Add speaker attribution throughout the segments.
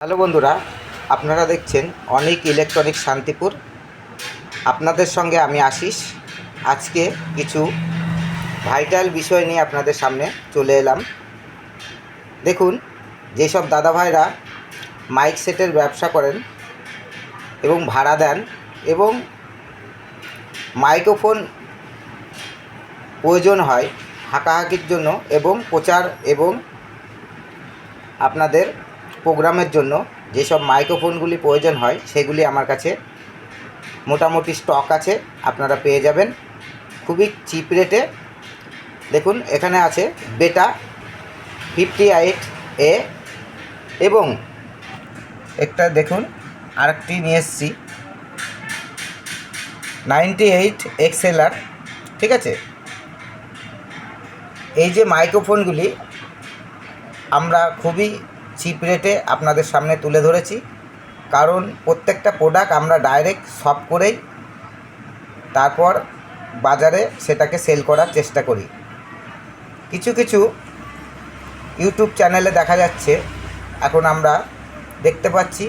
Speaker 1: Hello বন্ধুরা, আপনারা দেখছেন অনিক ইলেকট্রনিক্স শান্তিপুর। আপনাদের সঙ্গে আমি আশিস। আজকে কিছু ভাইটাল বিষয় নিয়ে আপনাদের সামনে চলে এলাম। দেখুন, যেসব দাদাভাইরা মাইক সেটের ব্যবসা করেন এবং ভাড়া দেন এবং মাইক্রোফোন প্রয়োজন হয় হাঁকাহাঁকির জন্য এবং প্রচার এবং আপনাদের প্রোগ্রামের জন্য যেসব মাইক্রোফোনগুলি প্রয়োজন হয় সেগুলি আমার কাছে মোটামুটি স্টক আছে, আপনারা পেয়ে যাবেন খুবই চিপ রেটে। দেখুন, এখানে আছে বেটা 58A এবং একটা দেখুন আরেকটি নিয়ে এসেছি 98 XLR। ঠিক আছে, এই যে মাইক্রোফোনগুলি আমরা খুবই চিপ রেটে আপনাদের সামনে তুলে ধরেছি, কারণ প্রত্যেকটা প্রোডাক্ট আমরা ডাইরেক্ট শপ করেই তারপর বাজারে সেটাকে সেল করার চেষ্টা করি। কিছু কিছু ইউটিউব চ্যানেলে দেখা যাচ্ছে, এখন আমরা দেখতে পাচ্ছি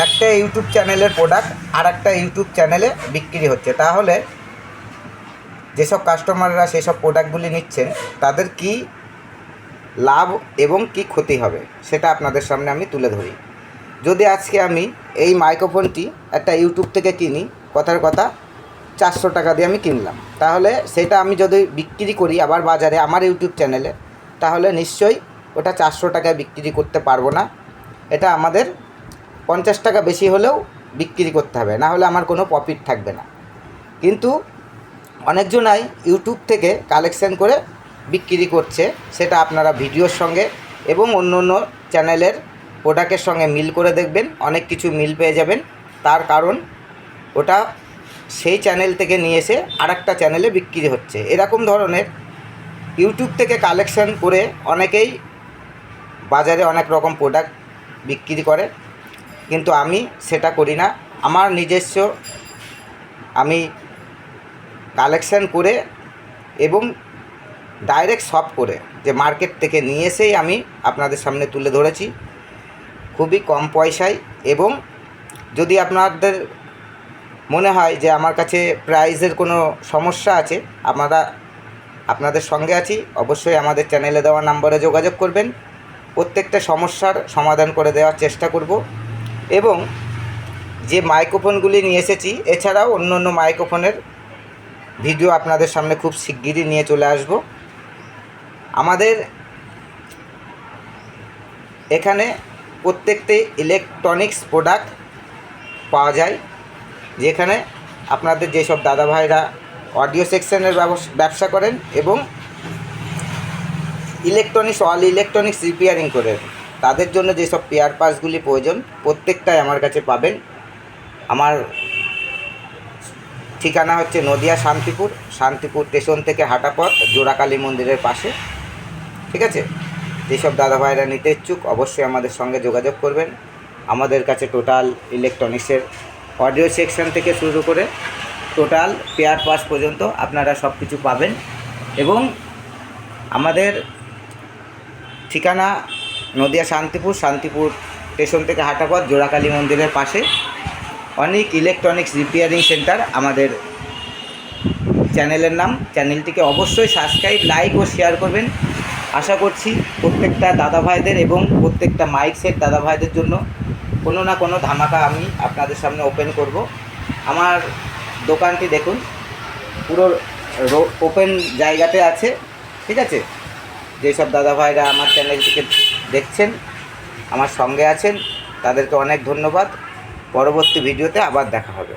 Speaker 1: একটা ইউটিউব চ্যানেলের প্রোডাক্ট আর একটা ইউটিউব চ্যানেলে বিক্রি হচ্ছে। তাহলে যেসব কাস্টমাররা সেসব প্রোডাক্টগুলি নিচ্ছেন তাদের কি লাভ এবং কি ক্ষতি হবে সেটা আপনাদের সামনে আমি তুলে ধরি। যদি আজকে আমি এই মাইক্রোফোনটি একটা ইউটিউব থেকে কিনি, কথার কথা 400 টাকা দিয়ে আমি কিনলাম, তাহলে সেটা আমি যদি বিক্রি করি আবার বাজারে আমার ইউটিউব চ্যানেলে, তাহলে নিশ্চয়ই ওটা 400 টাকায় বিক্রি করতে পারবো না। এটা আমাদের 50 টাকা বেশি হলেও বিক্রি করতে হবে, না হলে আমার কোনো প্রফিট থাকবে না। কিন্তু অনেকজনাই ইউটিউব থেকে কালেকশন করে বিক্রি করছে, সেটা আপনারা ভিডিওর সঙ্গে এবং অন্য অন্য চ্যানেলের প্রোডাক্টের সঙ্গে মিল করে দেখবেন, অনেক কিছু মিল পেয়ে যাবেন। তার কারণ ওটা সেই চ্যানেল থেকে নিয়ে এসে আরেকটা চ্যানেলে বিক্রি হচ্ছে। এরকম ধরনের ইউটিউব থেকে কালেকশন করে অনেকেই বাজারে অনেক রকম প্রোডাক্ট বিক্রি করে, কিন্তু আমি সেটা করি না। আমার নিজস্ব আমি কালেকশন করে এবং ডাইরেক্ট শপ করে যে মার্কেট থেকে নিয়ে এসেই আমি আপনাদের সামনে তুলে ধরেছি খুবই কম পয়সায়। এবং যদি আপনাদের মনে হয় যে আমার কাছে প্রাইসের কোনো সমস্যা আছে, আপনাদের সঙ্গে আছি, অবশ্যই আমাদের চ্যানেলে দেওয়া নম্বরে যোগাযোগ করবেন। প্রত্যেকটা সমস্যার সমাধান করে দেওয়ার চেষ্টা করব। এবং যে মাইক্রোফোনগুলি নিয়ে এসেছি এছাড়াও অন্য অন্য মাইক্রোফোনের ভিডিও আপনাদের সামনে খুব শিগগিরই নিয়ে চলে আসব। আমাদের এখানে প্রত্যেকটি ইলেকট্রনিক্স প্রোডাক্ট পাওয়া যায়, যেখানে আপনাদের যেসব দাদাভাইরা অডিও সেকশনের ব্যবসা করেন এবং অল ইলেকট্রনিক্স রিপেয়ারিং করেন, তাদের জন্য যেসব পেয়ার পার্টসগুলি প্রয়োজন প্রত্যেকটাই আমার কাছে পাবেন। আমার ঠিকানা হচ্ছে নদিয়া শান্তিপুর স্টেশন থেকে হাঁটা পথ, জোড়াকালী মন্দিরের পাশে। ঠিক আছে, যেসব দাদাভাইরা নিতে ইচ্ছুক অবশ্যই আমাদের সঙ্গে যোগাযোগ করবেন। আমাদের কাছে টোটাল ইলেকট্রনিক্সের অডিও সেকশন থেকে শুরু করে টোটাল পেয়ার পার্টস পর্যন্ত আপনারা সব কিছু পাবেন। এবং আমাদের ঠিকানা নদিয়া শান্তিপুর স্টেশন থেকে হাঁটা পথ, জোড়াকালী মন্দিরের পাশে, অনিক ইলেকট্রনিক্স রিপেয়ারিং সেন্টার আমাদের চ্যানেলের নাম। চ্যানেলটিকে অবশ্যই সাবস্ক্রাইব, লাইক ও শেয়ার করবেন। আশা করছি প্রত্যেকটা দাদাভাইদের এবং প্রত্যেকটা মাইক সেট দাদাভাইদের জন্য কোনো না কোনো ধামাকা আমি আপনাদের সামনে ওপেন করব। আমার দোকানটি দেখুন পুরো ওপেন জায়গাতে আছে। ঠিক আছে, যেসব দাদাভাইরা আমার চ্যানেলটিকে দেখছেন, আমার সঙ্গে আছেন, তাদেরকে অনেক ধন্যবাদ। পরবর্তী ভিডিওতে আবার দেখা হবে।